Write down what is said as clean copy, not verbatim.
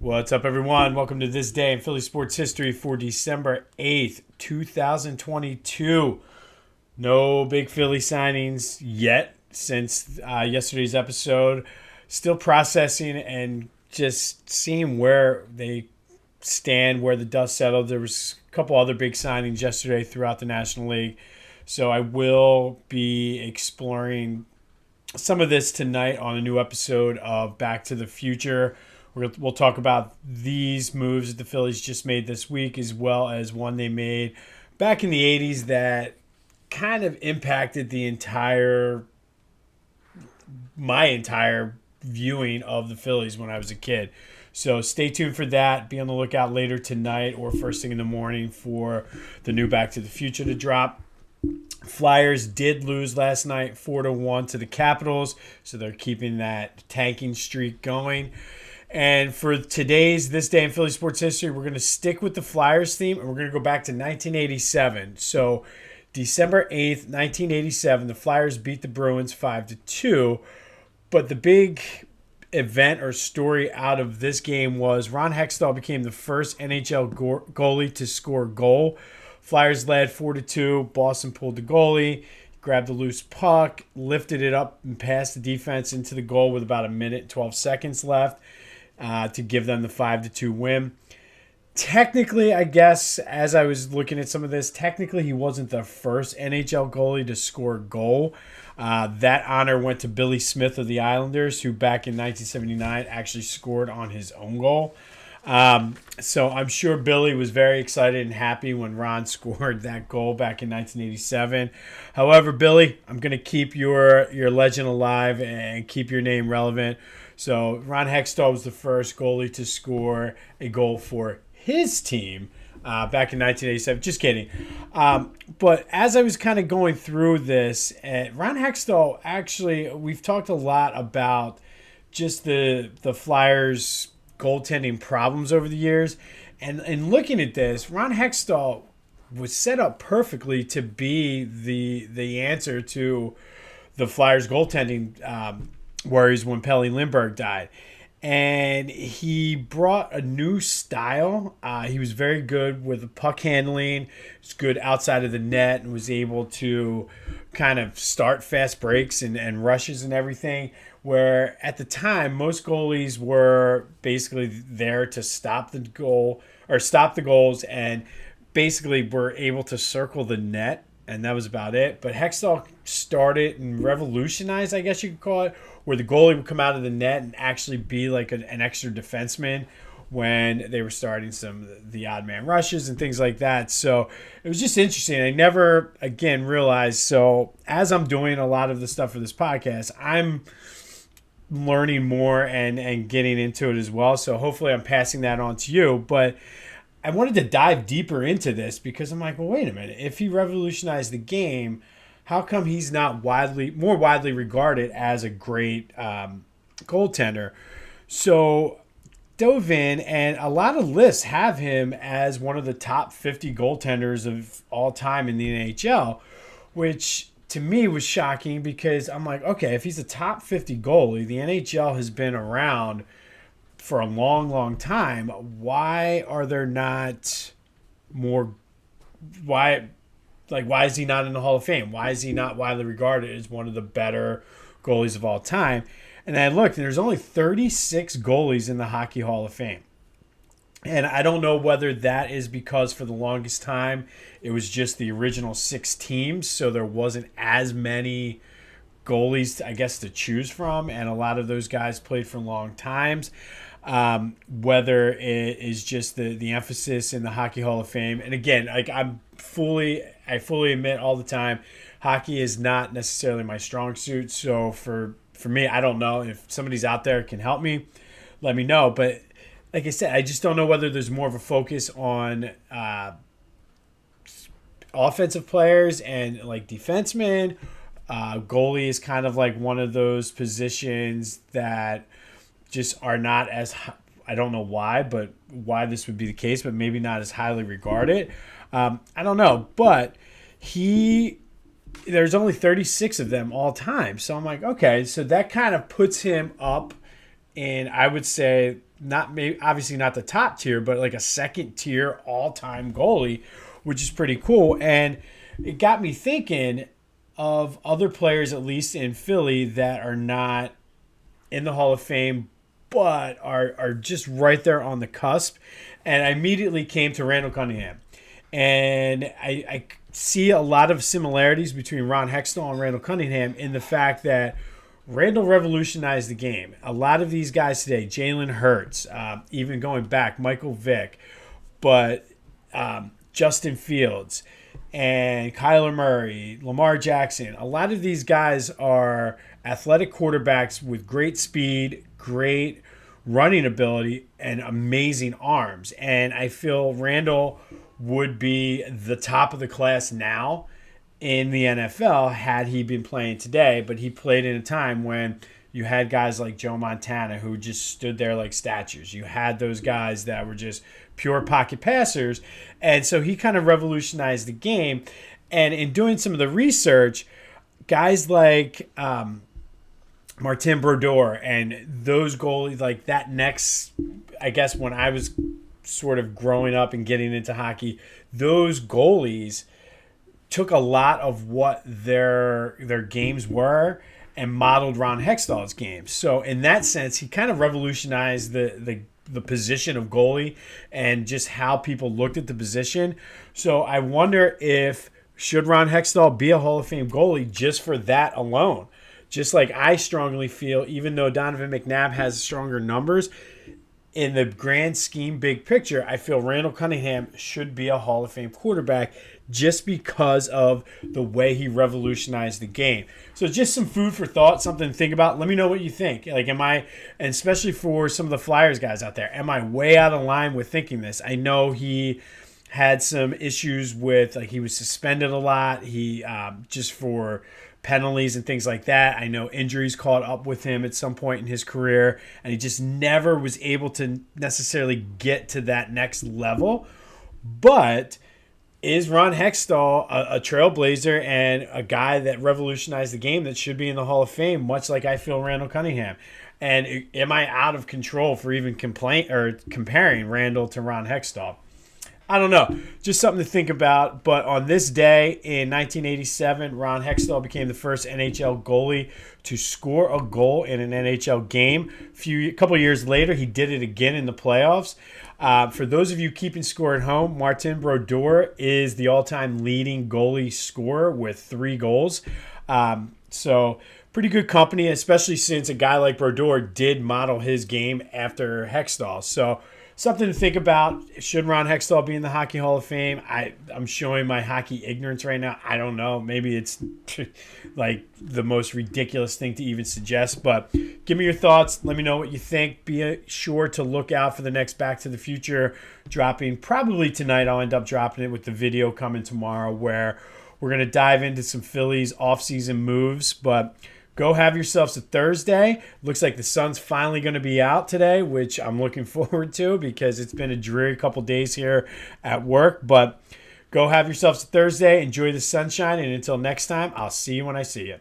What's up, everyone? Welcome to This Day in Philly Sports History for December 8th, 2022. No big Philly signings yet since yesterday's episode. Still processing and just seeing where they stand, where the dust settled. There was a couple other big signings yesterday throughout the National League. So I will be exploring some of this tonight on a new episode of Back to the Future. We'll talk about these moves that the Phillies just made this week, as well as one they made back in the 80s that kind of impacted my entire viewing of the Phillies when I was a kid. So stay tuned for that. Be on the lookout later tonight or first thing in the morning for the new Back to the Future to drop. Flyers did lose last night 4-1 to the Capitals, so they're keeping that tanking streak going. And for today's This Day in Philly Sports History, we're going to stick with the Flyers theme, and we're going to go back to 1987. So December 8th, 1987, the Flyers beat the Bruins 5-2. But the big event or story out of this game was Ron Hextall became the first NHL goalie to score a goal. Flyers led 4-2. Boston pulled the goalie, grabbed the loose puck, lifted it up, and passed the defense into the goal with about a minute and 12 seconds left. To give them the 5-2 win. Technically, I guess, as I was looking at some of this, technically he wasn't the first NHL goalie to score a goal. That honor went to Billy Smith of the Islanders, who back in 1979 actually scored on his own goal. So I'm sure Billy was very excited and happy when Ron scored that goal back in 1987. However, Billy, I'm going to keep your legend alive and keep your name relevant. So Ron Hextall was the first goalie to score a goal for his team back in 1987. Just kidding. But as I was kind of going through this, Ron Hextall, actually, we've talked a lot about just the Flyers' goaltending problems over the years. And looking at this, Ron Hextall was set up perfectly to be the answer to the Flyers' goaltending worries when Pelle Lindbergh died. And he brought a new style. He was very good with the puck handling. He was good outside of the net and was able to kind of start fast breaks and rushes and everything. Where at the time, most goalies were basically there to stop the goal or stop the goals and basically were able to circle the net. And that was about it. But Hextall started and revolutionized, I guess you could call it, where the goalie would come out of the net and actually be like an extra defenseman when they were starting some of the odd man rushes and things like that. So it was just interesting. I never, again, realized. So as I'm doing a lot of the stuff for this podcast, I'm learning more and getting into it as well. So hopefully I'm passing that on to you. But I wanted to dive deeper into this because I'm like, well, wait a minute. If he revolutionized the game, how come he's not more widely regarded as a great goaltender? So dove in, and a lot of lists have him as one of the top 50 goaltenders of all time in the NHL, which to me was shocking because I'm like, okay, if he's a top 50 goalie, the NHL has been around for a long, long time. Why are there not more? Why is he not in the Hall of Fame? Why is he not widely regarded as one of the better goalies of all time? And I looked, and there's only 36 goalies in the Hockey Hall of Fame. And I don't know whether that is because for the longest time it was just the original 6 teams, so there wasn't as many goalies, I guess, to choose from, and a lot of those guys played for long times. Whether it is just the emphasis in the Hockey Hall of Fame. And again, like I fully admit all the time, hockey is not necessarily my strong suit. So for me, I don't know if somebody's out there can help me, let me know. But like I said, I just don't know whether there's more of a focus on offensive players and like defensemen. Goalie is kind of like one of those positions that just are not as, I don't know why, but why this would be the case, but maybe not as highly regarded. I don't know, but there's only 36 of them all time. So I'm like, okay, so that kind of puts him up and I would say not maybe obviously not the top tier, but like a second tier all time goalie, which is pretty cool. And it got me thinking of other players, at least in Philly, that are not in the Hall of Fame, but are just right there on the cusp. And I immediately came to Randall Cunningham. And I see a lot of similarities between Ron Hextall and Randall Cunningham in the fact that Randall revolutionized the game. A lot of these guys today, Jalen Hurts, even going back, Michael Vick, but Justin Fields and Kyler Murray, Lamar Jackson, a lot of these guys are athletic quarterbacks with great speed, great running ability, and amazing arms. And I feel Randall would be the top of the class now in the NFL had he been playing today, but he played in a time when you had guys like Joe Montana who just stood there like statues. You had those guys that were just pure pocket passers. And so he kind of revolutionized the game. And in doing some of the research, guys like Martin Brodeur and those goalies, like that next, I guess when I was sort of growing up and getting into hockey, those goalies took a lot of what their games were and modeled Ron Hextall's game. So in that sense, he kind of revolutionized the position of goalie and just how people looked at the position. So I wonder if should Ron Hextall be a Hall of Fame goalie just for that alone? Just like I strongly feel, even though Donovan McNabb has stronger numbers, in the grand scheme, big picture, I feel Randall Cunningham should be a Hall of Fame quarterback just because of the way he revolutionized the game. So just some food for thought, something to think about. Let me know what you think. Like, am I, and especially for some of the Flyers guys out there, am I way out of line with thinking this? I know he had some issues with, like, he was suspended a lot. He, just for penalties and things like that. I know injuries caught up with him at some point in his career, and he just never was able to necessarily get to that next level. But is Ron Hextall a trailblazer and a guy that revolutionized the game that should be in the Hall of Fame, much like I feel Randall Cunningham? And am I out of control for even comparing Randall to Ron Hextall? I don't know. Just something to think about. But on this day in 1987, Ron Hextall became the first NHL goalie to score a goal in an NHL game. A couple years later, he did it again in the playoffs. For those of you keeping score at home, Martin Brodeur is the all-time leading goalie scorer with 3 goals. So pretty good company, especially since a guy like Brodeur did model his game after Hextall. So something to think about. Should Ron Hextall be in the Hockey Hall of Fame? I'm showing my hockey ignorance right now. I don't know. Maybe it's like the most ridiculous thing to even suggest. But give me your thoughts. Let me know what you think. Be sure to look out for the next Back to the Future dropping probably tonight. I'll end up dropping it with the video coming tomorrow where we're going to dive into some Phillies offseason moves. But go have yourselves a Thursday. Looks like the sun's finally going to be out today, which I'm looking forward to because it's been a dreary couple days here at work. But go have yourselves a Thursday. Enjoy the sunshine. And until next time, I'll see you when I see you.